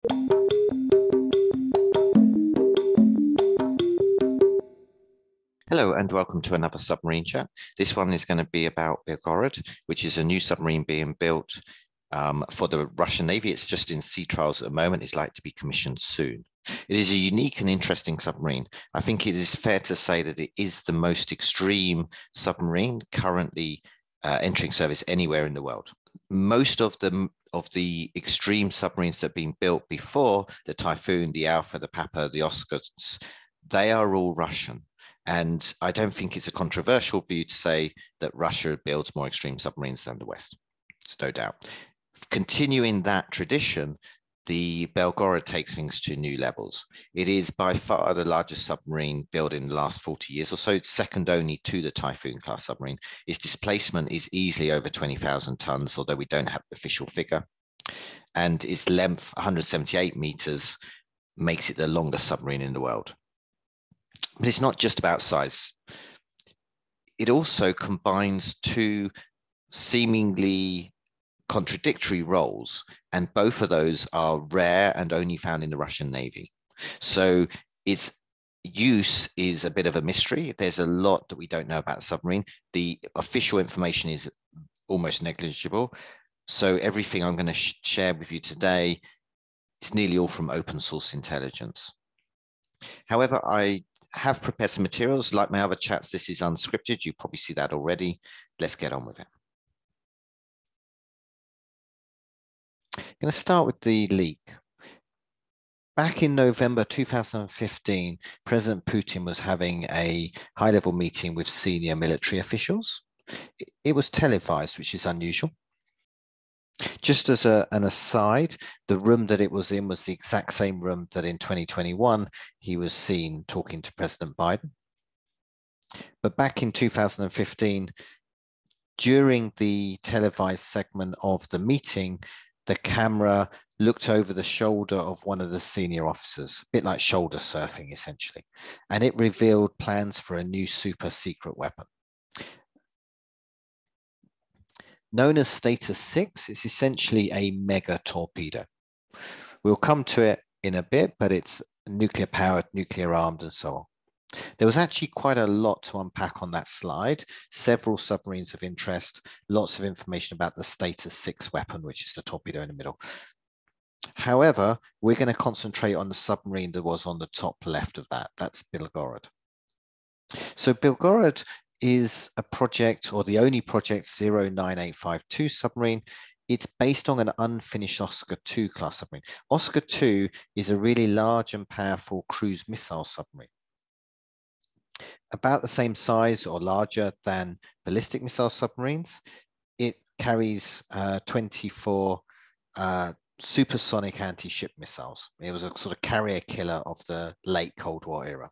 Hello and welcome to another submarine chat. This one is going to be about Belgorod, which is a new submarine being built for the Russian Navy. It's just in sea trials at the moment. It's like to be commissioned soon. It is a unique and interesting submarine. I think it is fair to say that it is the most extreme submarine currently entering service anywhere in the world. Most of the extreme submarines that have been built before, the Typhoon, the Alpha, the Papa, the Oscars, they are all Russian. And I don't think it's a controversial view to say that Russia builds more extreme submarines than the West. There's no doubt. Continuing that tradition, the Belgorod takes things to new levels. It is by far the largest submarine built in the last 40 years or so, second only to the Typhoon Class submarine. Its displacement is easily over 20,000 tons, although we don't have the official figure. And its length, 178 meters, makes it the longest submarine in the world. But it's not just about size. It also combines two seemingly contradictory roles, and both of those are rare and only found in the Russian Navy. So its use is a bit of a mystery. There's a lot that we don't know about the submarine. The official information is almost negligible. So everything I'm going to share with you today is nearly all from open source intelligence. However, I have prepared some materials. Like my other chats, this is unscripted. You probably see that already. Let's get on with it. I'm going to start with the leak. Back in November 2015, President Putin was having a high-level meeting with senior military officials. It was televised, which is unusual. Just as an aside, the room that it was in was the exact same room that in 2021 he was seen talking to President Biden. But back in 2015, during the televised segment of the meeting, the camera looked over the shoulder of one of the senior officers, a bit like shoulder surfing, essentially, and it revealed plans for a new super secret weapon. Known as Status 6, it's essentially a mega torpedo. We'll come to it in a bit, but it's nuclear powered, nuclear armed, and so on. There was actually quite a lot to unpack on that slide. Several submarines of interest, lots of information about the Status 6 weapon, which is the torpedo in the middle. However, we're going to concentrate on the submarine that was on the top left of that. That's Belgorod. So Belgorod is a project, or the only project, 09852 submarine. It's based on an unfinished Oscar II class submarine. Oscar II is a really large and powerful cruise missile submarine. About the same size or larger than ballistic missile submarines. It carries 24 supersonic anti-ship missiles. It was a sort of carrier killer of the late Cold War era.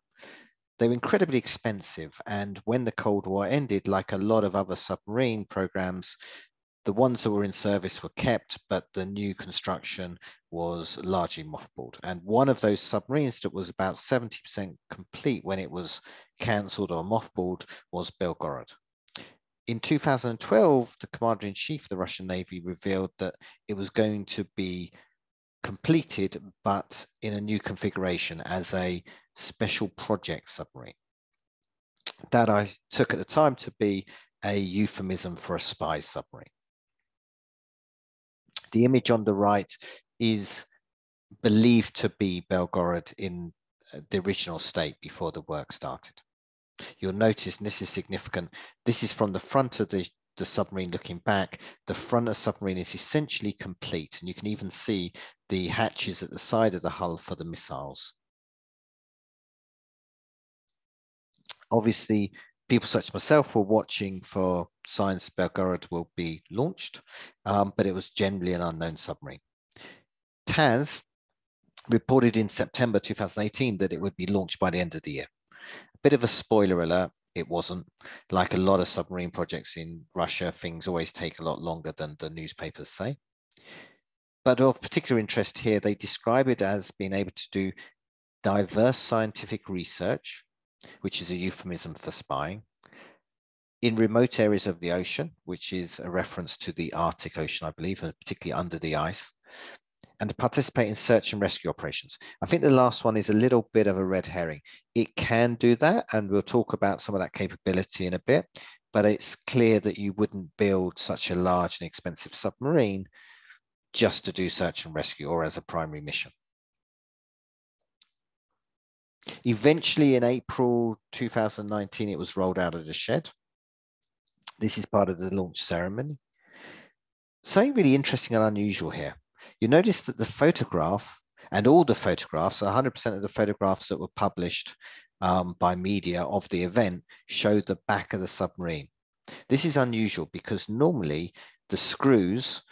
They were incredibly expensive, and when the Cold War ended, like a lot of other submarine programs, the ones that were in service were kept, but the new construction was largely mothballed. And one of those submarines that was about 70% complete when it was cancelled or mothballed was Belgorod. In 2012, the Commander-in-Chief of the Russian Navy revealed that it was going to be completed, but in a new configuration as a special project submarine. That I took at the time to be a euphemism for a spy submarine. The image on the right is believed to be Belgorod in the original state before the work started. You'll notice, and this is significant, this is from the front of the submarine looking back. The front of the submarine is essentially complete, and you can even see the hatches at the side of the hull for the missiles. Obviously, people such as myself were watching for signs Belgorod will be launched, but it was generally an unknown submarine. TASS reported in September 2018 that it would be launched by the end of the year. A bit of a spoiler alert, it wasn't. Like a lot of submarine projects in Russia, things always take a lot longer than the newspapers say. But of particular interest here, they describe it as being able to do diverse scientific research, which is a euphemism for spying, in remote areas of the ocean, which is a reference to the Arctic Ocean, I believe, and particularly under the ice, and to participate in search and rescue operations. I think the last one is a little bit of a red herring. It can do that, and we'll talk about some of that capability in a bit, but it's clear that you wouldn't build such a large and expensive submarine just to do search and rescue or as a primary mission. Eventually, in April 2019, it was rolled out of the shed. This is part of the launch ceremony. Something really interesting and unusual here. You notice that the photograph and all the photographs, 100% of the photographs that were published by media of the event showed the back of the submarine. This is unusual because normally the screws,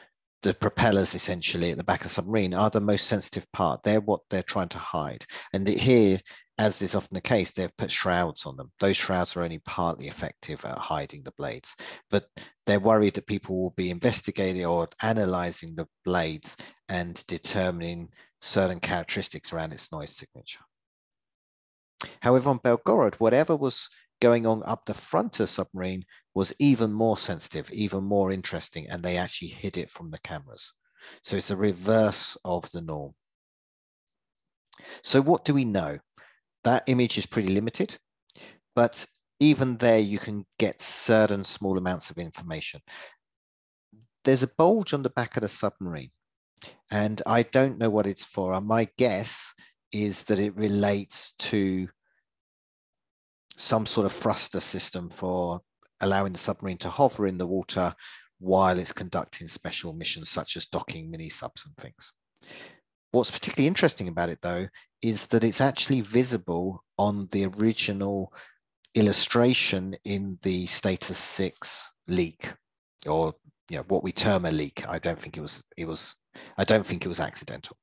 the propellers essentially at the back of the submarine, are the most sensitive part. They're what they're trying to hide. And here, as is often the case, they've put shrouds on them. Those shrouds are only partly effective at hiding the blades, but they're worried that people will be investigating or analyzing the blades and determining certain characteristics around its noise signature. However, on Belgorod, whatever was going on up the front of the submarine was even more sensitive, even more interesting, and they actually hid it from the cameras. So it's a reverse of the norm. So what do we know? That image is pretty limited, but even there you can get certain small amounts of information. There's a bulge on the back of the submarine, and I don't know what it's for. My guess is that it relates to some sort of thruster system for allowing the submarine to hover in the water while it's conducting special missions such as docking mini subs and things. What's particularly interesting about it, though, is that it's actually visible on the original illustration in the status 6 leak, or what we term a leak. I don't think it was accidental.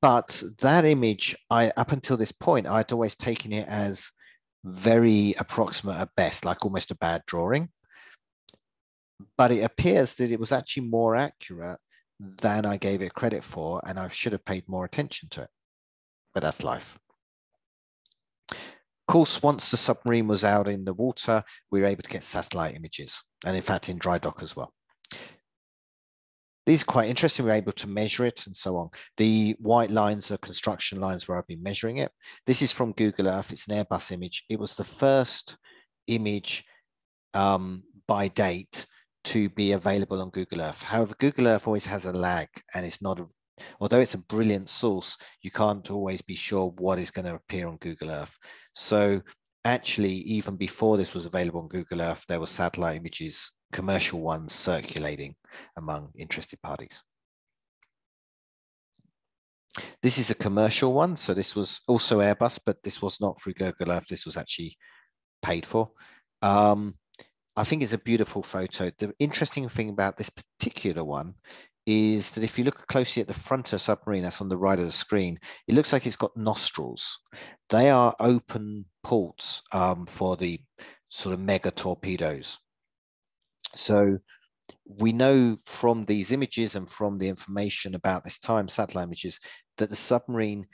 But that image, up until this point, I'd always taken it as very approximate at best, like almost a bad drawing. But it appears that it was actually more accurate than I gave it credit for, and I should have paid more attention to it. But that's life. Of course, once the submarine was out in the water, we were able to get satellite images, and in fact in dry dock as well. These are quite interesting. We were able to measure it and so on. The white lines are construction lines where I've been measuring it. This is from Google Earth. It's an Airbus image. It was the first image by date to be available on Google Earth. However, Google Earth always has a lag, and it's not, although it's a brilliant source, you can't always be sure what is going to appear on Google Earth. So actually, even before this was available on Google Earth, there were satellite images, commercial ones, circulating among interested parties. This is a commercial one. So this was also Airbus, but this was not through Google Earth. This was actually paid for. I think it's a beautiful photo. The interesting thing about this particular one is that if you look closely at the front of the submarine, that's on the right of the screen, it looks like it's got nostrils. They are open ports for the sort of mega torpedoes. So we know from these images and from the information about this time, satellite images, that the submarine,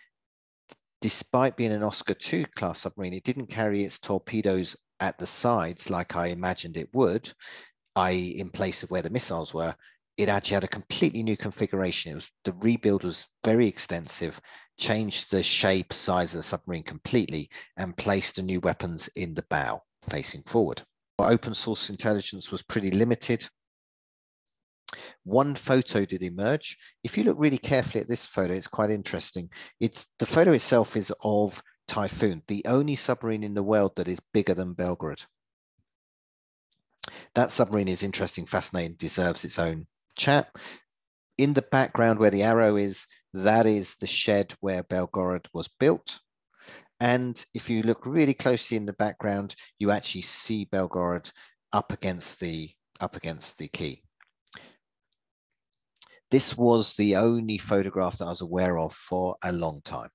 despite being an Oscar II class submarine, it didn't carry its torpedoes at the sides like I imagined it would, i.e. in place of where the missiles were. It actually had a completely new configuration. The rebuild was very extensive, changed the shape, size of the submarine completely, and placed the new weapons in the bow facing forward. Open source intelligence was pretty limited. One photo did emerge. If you look really carefully at this photo, it's quite interesting. The photo itself is of Typhoon, the only submarine in the world that is bigger than Belgorod. That submarine is interesting, fascinating, deserves its own chat. In the background where the arrow is, that is the shed where Belgorod was built. And if you look really closely in the background, you actually see Belgorod up against the quay. This was the only photograph that I was aware of for a long time.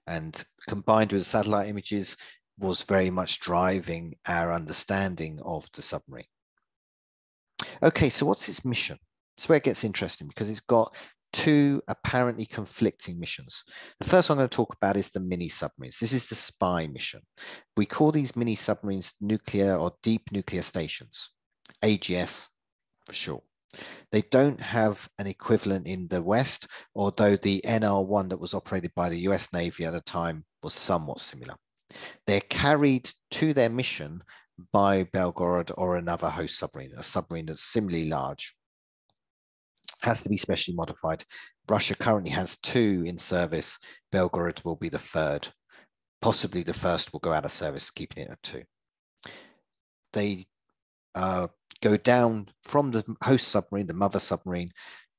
And combined with satellite images was very much driving our understanding of the submarine. Okay, so what's its mission? That's where it gets interesting, because it's got two apparently conflicting missions. The first one I'm going to talk about is the mini submarines. This is the spy mission. We call these mini submarines nuclear or deep nuclear stations, AGS for short. They don't have an equivalent in the West, although the NR-1 that was operated by the US Navy at the time was somewhat similar. They're carried to their mission by Belgorod or another host submarine, a submarine that's similarly large. Has to be specially modified. Russia currently has 2 in service. Belgorod will be the 3rd. Possibly the 1st will go out of service, keeping it at 2. They go down from the host submarine, the mother submarine,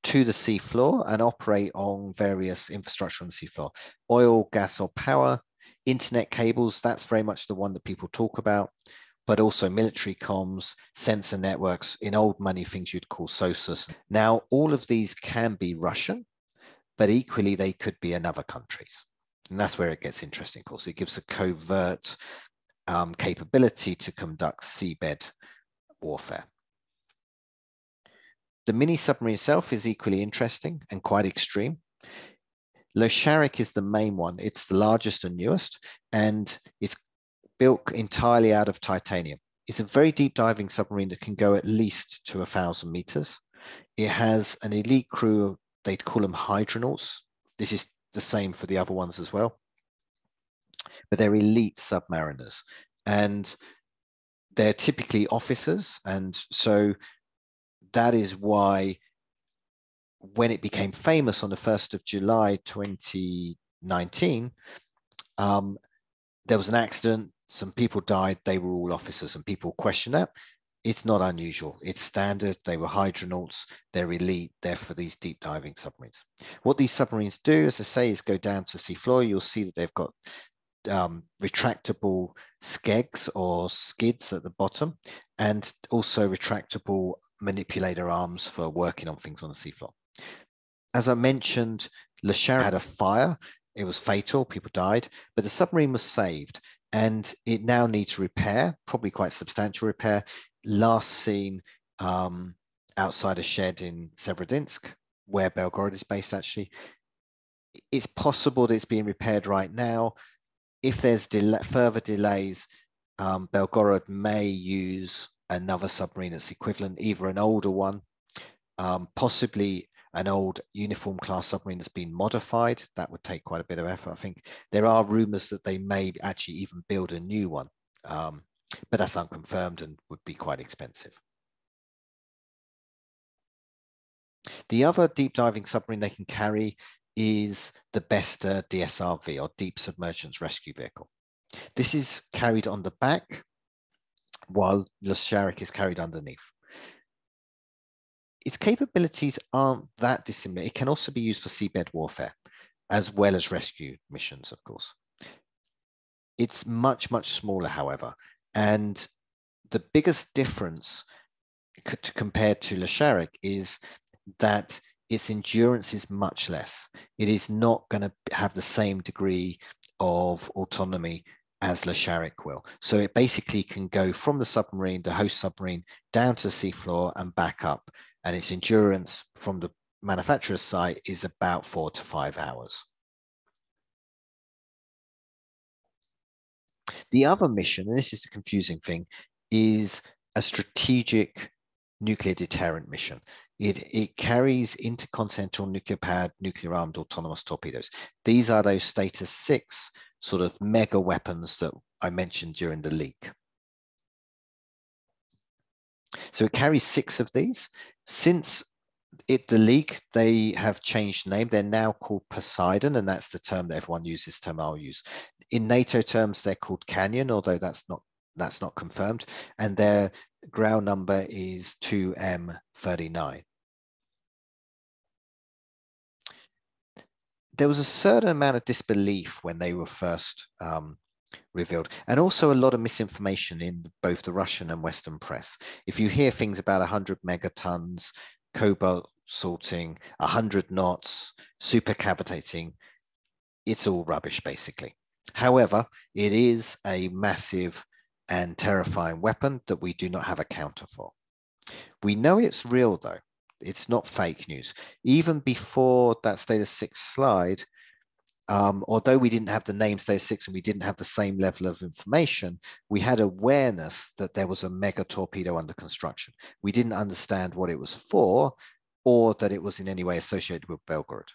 to the seafloor and operate on various infrastructure on the seafloor. Oil, gas, or power, internet cables, that's very much the one that people talk about, but also military comms, sensor networks, in old money, things you'd call SOSUS. Now, all of these can be Russian, but equally they could be another country's. And that's where it gets interesting, of course. It gives a covert capability to conduct seabed warfare. The mini submarine itself is equally interesting and quite extreme. Losharik is the main one. It's the largest and newest, and it's built entirely out of titanium. It's a very deep diving submarine that can go at least to 1,000 meters. It has an elite crew, they'd call them hydronauts. This is the same for the other ones as well. But they're elite submariners, and they're typically officers. And so that is why when it became famous on the 1st of July, 2019, there was an accident, some people died, they were all officers, and people question that. It's not unusual, it's standard. They were hydronauts, they're elite, they're for these deep diving submarines. What these submarines do, as I say, is go down to seafloor. You'll see that they've got retractable skegs or skids at the bottom, and also retractable manipulator arms for working on things on the seafloor. As I mentioned, Losharik had a fire. It was fatal, people died, but the submarine was saved, and it now needs repair, probably quite substantial repair. Last seen outside a shed in Severodinsk, where Belgorod is based, actually. It's possible that it's being repaired right now. If there's further delays, Belgorod may use another submarine that's equivalent, either an older one, possibly an old uniform class submarine that's been modified. That would take quite a bit of effort. I think there are rumors that they may actually even build a new one, but that's unconfirmed and would be quite expensive. The other deep diving submarine they can carry is the Besta DSRV, or Deep Submergence Rescue Vehicle. This is carried on the back, while Losharik is carried underneath. Its capabilities aren't that dissimilar. It can also be used for seabed warfare, as well as rescue missions, of course. It's much, much smaller, however. And the biggest difference compared to Losharik is that its endurance is much less. It is not going to have the same degree of autonomy as Losharik will. So it basically can go from the submarine, the host submarine, down to the seafloor and back up. And its endurance from the manufacturer's side is about 4 to 5 hours. The other mission, and this is the confusing thing, is a strategic nuclear deterrent mission. It carries intercontinental nuclear-powered, nuclear-armed autonomous torpedoes. These are those status 6 sort of mega weapons that I mentioned during the leak. So it carries 6 of these. Since the leak, they have changed name. They're now called Poseidon, and that's the term that everyone uses, the term I'll use. In NATO terms, they're called Canyon, although that's not confirmed. And their ground number is 2M39. There was a certain amount of disbelief when they were first revealed, and also a lot of misinformation in both the Russian and Western press. If you hear things about 100 megatons, cobalt salting, 100 knots, supercavitating, it's all rubbish, basically. However, it is a massive and terrifying weapon that we do not have a counter for. We know it's real, though. It's not fake news. Even before that status 6 slide, although we didn't have the name Stage 6 and we didn't have the same level of information, we had awareness that there was a mega torpedo under construction. We didn't understand what it was for or that it was in any way associated with Belgorod.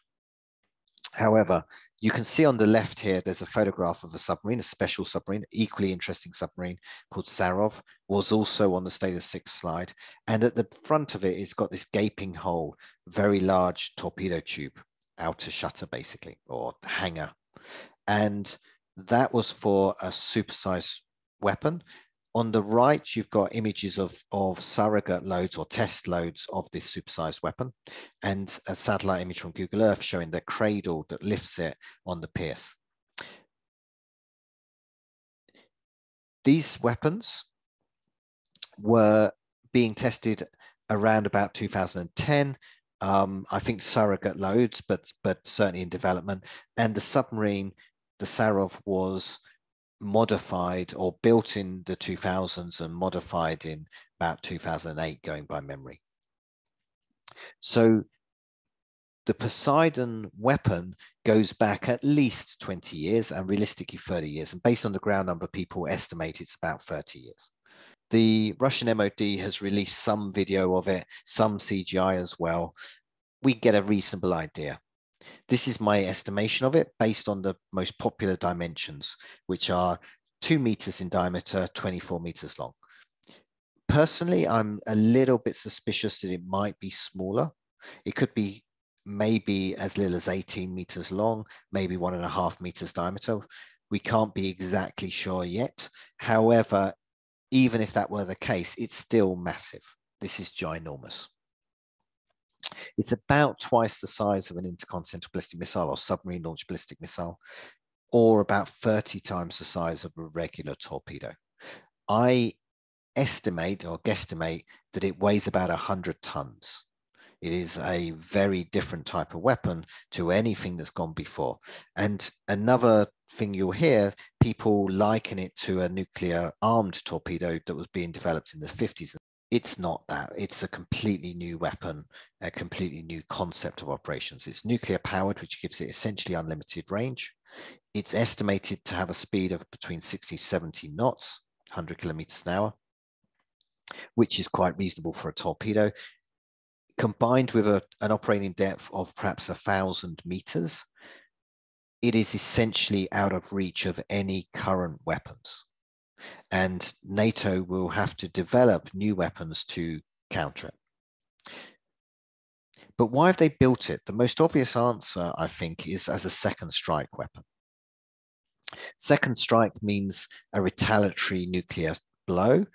However, you can see on the left here, there's a photograph of a submarine, a special submarine, equally interesting submarine called Sarov, was also on the Status 6 slide. And at the front of it, it's got this gaping hole, very large torpedo tube, outer shutter basically, or hangar. And that was for a supersized weapon. On the right, you've got images of surrogate loads or test loads of this supersized weapon, and a satellite image from Google Earth showing the cradle that lifts it on the Pierce. These weapons were being tested around about 2010. I think surrogate loads, but certainly in development. And the submarine, the Sarov, was modified or built in the 2000s and modified in about 2008, going by memory. So the Poseidon weapon goes back at least 20 years and realistically 30 years. And based on the ground number, people estimate it's about 30 years. The Russian MOD has released some video of it, some CGI as well. We get a reasonable idea. This is my estimation of it based on the most popular dimensions, which are 2 meters in diameter, 24 meters long. Personally, I'm a little bit suspicious that it might be smaller. It could be maybe as little as 18 meters long, maybe 1.5 meters diameter. We can't be exactly sure yet. However, even if that were the case, it's still massive. This is ginormous. It's about twice the size of an intercontinental ballistic missile or submarine launched ballistic missile, or about 30 times the size of a regular torpedo. I estimate or guesstimate that it weighs about 100 tons. It is a very different type of weapon to anything that's gone before. And another thing you'll hear, people liken it to a nuclear armed torpedo that was being developed in the 50s. It's not that. It's a completely new weapon, a completely new concept of operations. It's nuclear powered, which gives it essentially unlimited range. It's estimated to have a speed of between 60, 70 knots, 100 kilometers an hour, which is quite reasonable for a torpedo. Combined with an operating depth of perhaps 1,000 meters, it is essentially out of reach of any current weapons. And NATO will have to develop new weapons to counter it. But why have they built it? The most obvious answer, I think, is as a second strike weapon. Second strike means a retaliatory nuclear blow.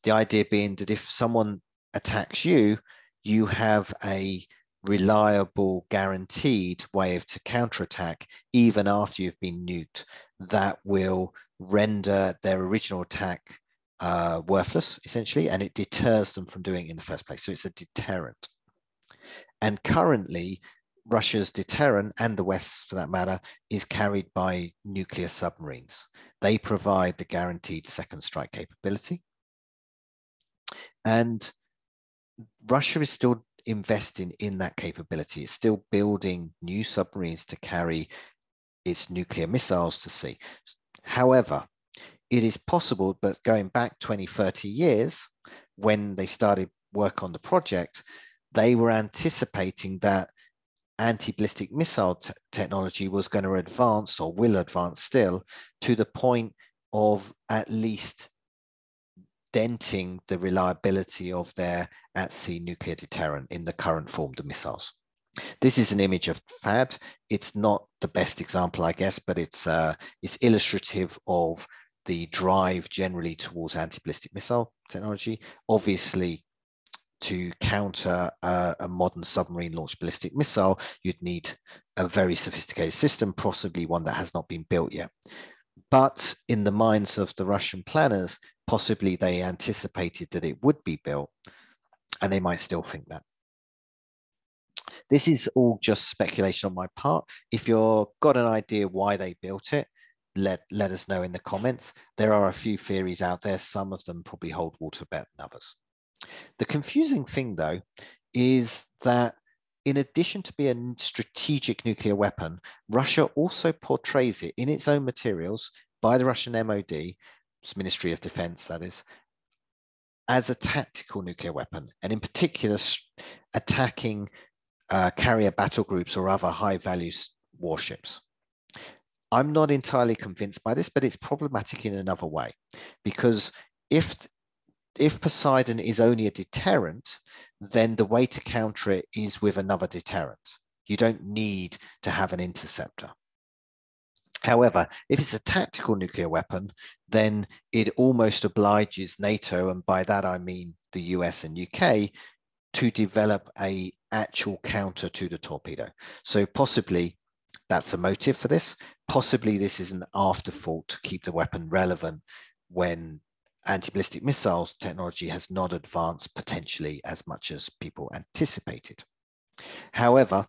The idea being that if someone attacks you, you have a reliable, guaranteed way to counterattack even after you've been nuked that will render their original attack worthless, essentially, and it deters them from doing it in the first place. So it's a deterrent. And currently, Russia's deterrent, and the West's for that matter, is carried by nuclear submarines. They provide the guaranteed second strike capability. And Russia is still investing in that capability. It's still building new submarines to carry its nuclear missiles to sea. However, it is possible, but going back 20, 30 years, when they started work on the project, they were anticipating that anti-ballistic missile technology was going to advance, or will advance still, to the point of at least denting the reliability of their at-sea nuclear deterrent in the current form of missiles. This is an image of THAAD. It's not the best example, I guess, but it's illustrative of the drive generally towards anti-ballistic missile technology. Obviously, to counter a modern submarine launched ballistic missile, you'd need a very sophisticated system, possibly one that has not been built yet. But in the minds of the Russian planners, possibly they anticipated that it would be built, and they might still think that. This is all just speculation on my part. If you've got an idea why they built it, let us know in the comments. There are a few theories out there. Some of them probably hold water better than others. The confusing thing, though, is that in addition to being a strategic nuclear weapon, Russia also portrays it in its own materials by the Russian MOD, Ministry of Defense, that is, as a tactical nuclear weapon, and in particular, attacking carrier battle groups or other high-value warships. I'm not entirely convinced by this, but it's problematic in another way, because if Poseidon is only a deterrent, then the way to counter it is with another deterrent. You don't need to have an interceptor. However, if it's a tactical nuclear weapon, then it almost obliges NATO, and by that I mean the US and UK, to develop an actual counter to the torpedo. So possibly that's a motive for this. Possibly this is an afterthought to keep the weapon relevant when anti-ballistic missiles technology has not advanced potentially as much as people anticipated. However,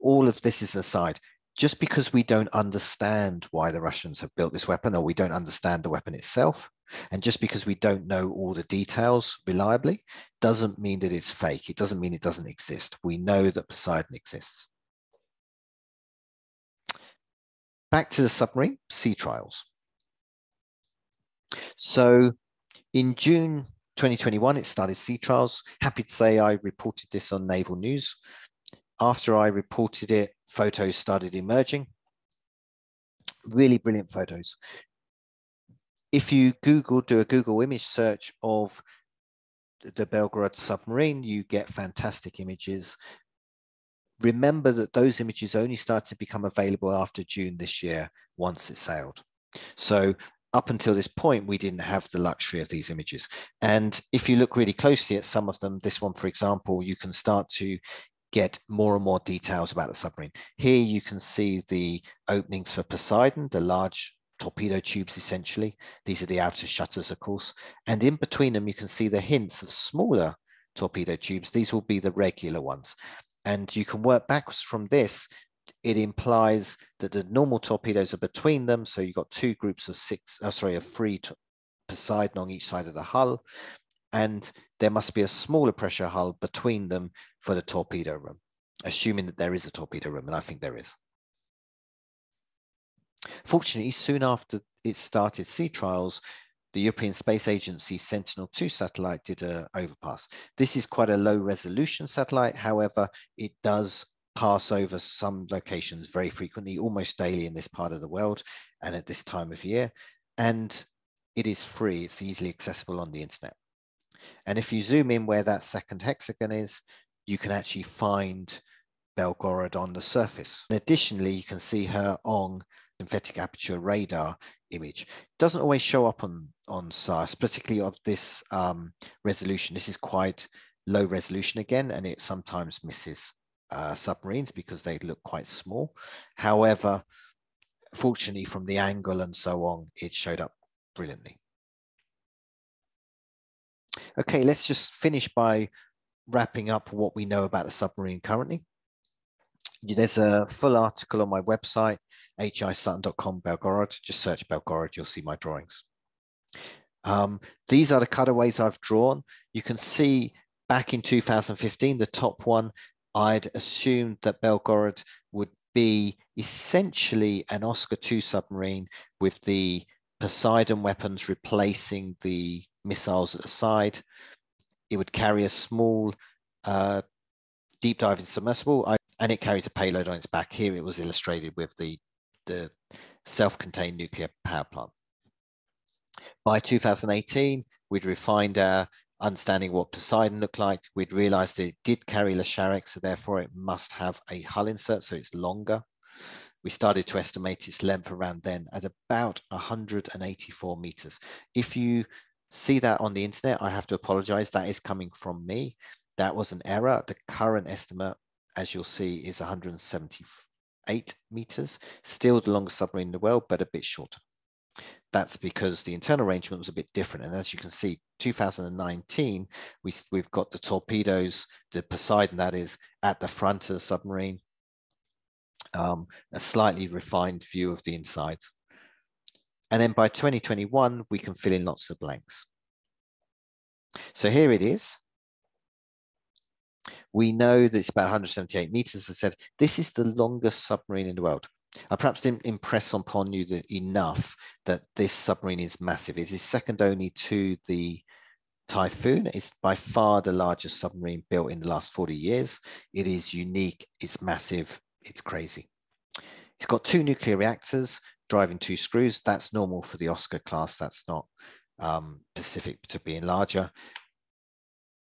all of this is aside. Just because we don't understand why the Russians have built this weapon, or we don't understand the weapon itself, and just because we don't know all the details reliably, doesn't mean that it's fake. It doesn't mean it doesn't exist. We know that Poseidon exists. Back to the submarine sea trials. So in June 2021, it started sea trials. Happy to say I reported this on Naval News. After I reported it, photos started emerging. Really brilliant photos. If you do a Google image search of the Belgorod submarine, you get fantastic images. Remember that those images only started to become available after June this year, once it sailed. So up until this point, we didn't have the luxury of these images. And if you look really closely at some of them, this one, for example, you can start to get more and more details about the submarine. Here you can see the openings for Poseidon, the large torpedo tubes, essentially. These are the outer shutters, of course. And in between them, you can see the hints of smaller torpedo tubes. These will be the regular ones. And you can work backwards from this. It implies that the normal torpedoes are between them. So you've got two groups of three Poseidon on each side of the hull. And there must be a smaller pressure hull between them for the torpedo room, assuming that there is a torpedo room, and I think there is. Fortunately, soon after it started sea trials, the European Space Agency Sentinel-2 satellite did an overpass. This is quite a low resolution satellite. However, it does pass over some locations very frequently, almost daily in this part of the world and at this time of year. And it is free. It's easily accessible on the internet. And if you zoom in where that second hexagon is, you can actually find Belgorod on the surface. And additionally, you can see her on synthetic aperture radar image. It doesn't always show up on SARS, particularly of this resolution. This is quite low resolution again, and it sometimes misses submarines because they look quite small. However, fortunately, from the angle and so on, it showed up brilliantly. Okay, let's just finish by wrapping up what we know about the submarine currently. There's a full article on my website, hisutton.com Belgorod. Just search Belgorod, you'll see my drawings. These are the cutaways I've drawn. You can see back in 2015, the top one, I'd assumed that Belgorod would be essentially an Oscar II submarine with the Poseidon weapons replacing the missiles at the side. It would carry a small deep diving submersible, and it carries a payload on its back. Here it was illustrated with the self-contained nuclear power plant. By 2018, we'd refined our understanding what Poseidon looked like. We'd realized that it did carry Lasharic, so therefore it must have a hull insert, so it's longer. We started to estimate its length around then at about 184 meters. If you see that on the internet, I have to apologize. That is coming from me. That was an error. The current estimate, as you'll see, is 178 meters. Still the longest submarine in the world, but a bit shorter. That's because the internal arrangement was a bit different. And as you can see, 2019, we've got the torpedoes, the Poseidon, that is, at the front of the submarine, a slightly refined view of the insides. And then by 2021, we can fill in lots of blanks. So here it is. We know that it's about 178 meters. As I said, this is the longest submarine in the world. I perhaps didn't impress upon you enough that this submarine is massive. It is second only to the Typhoon. It's by far the largest submarine built in the last 40 years. It is unique, it's massive, it's crazy. It's got 2 nuclear reactors driving 2 screws. That's normal for the Oscar class. That's not specific to being larger.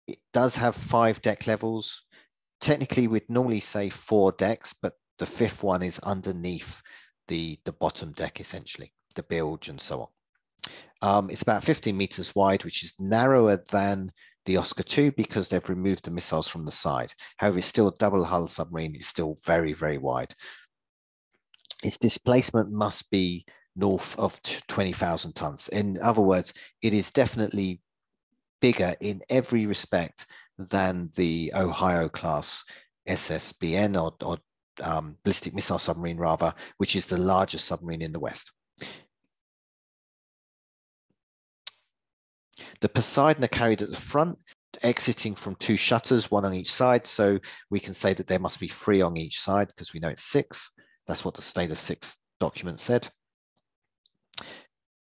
It does have 5 deck levels. Technically, we'd normally say 4 decks, but the 5th one is underneath the bottom deck, essentially, the bilge and so on. It's about 15 meters wide, which is narrower than the Oscar II because they've removed the missiles from the side. However, it's still a double hull submarine. It's still very, very wide. Its displacement must be north of 20,000 tons. In other words, it is definitely bigger in every respect than the Ohio class SSBN or ballistic missile submarine rather, which is the largest submarine in the West. The Poseidon are carried at the front, exiting from 2 shutters, 1 on each side. So we can say that there must be 3 on each side because we know it's 6. That's what the Status 6 document said.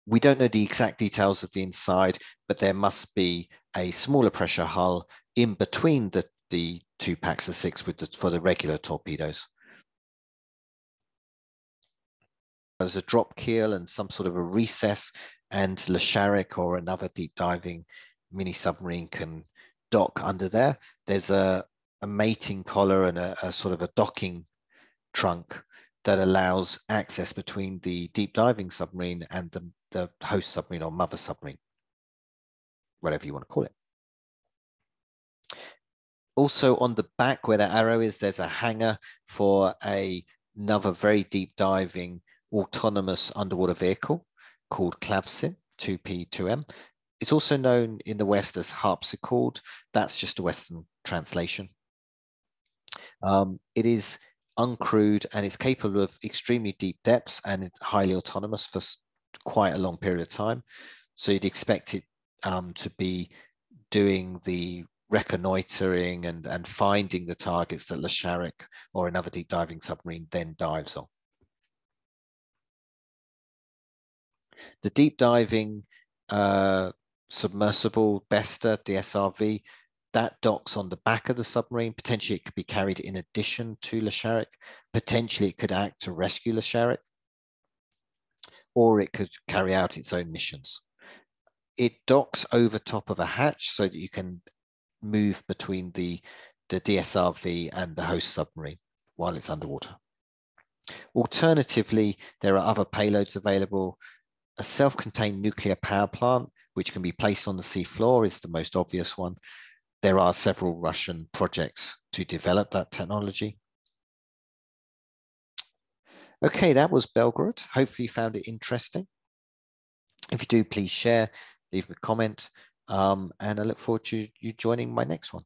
We don't know the exact details of the inside, but there must be a smaller pressure hull in between the 2 packs of 6 for the regular torpedoes. There's a drop keel and some sort of a recess, and Lesharic or another deep diving mini submarine can dock under there. There's a mating collar and a sort of a docking trunk that allows access between the deep diving submarine and the host submarine or mother submarine, whatever you want to call it. Also on the back where the arrow is, there's a hangar for another very deep diving autonomous underwater vehicle called Clavsin 2P2M. It's also known in the West as Harpsichord. That's just a Western translation. It is uncrewed and it's capable of extremely deep depths and highly autonomous for quite a long period of time. So you'd expect it to be doing the reconnoitering and finding the targets that Lesharic or another deep diving submarine then dives on. The deep diving submersible Besta DSRV, that docks on the back of the submarine. Potentially it could be carried in addition to Lesharic. Potentially it could act to rescue Lesharic, or it could carry out its own missions. It docks over top of a hatch so that you can move between the DSRV and the host submarine while it's underwater. Alternatively, there are other payloads available. A self-contained nuclear power plant, which can be placed on the seafloor, is the most obvious one. There are several Russian projects to develop that technology. Okay, that was Belgorod. Hopefully you found it interesting. If you do, please share, leave a comment, and I look forward to you joining my next one.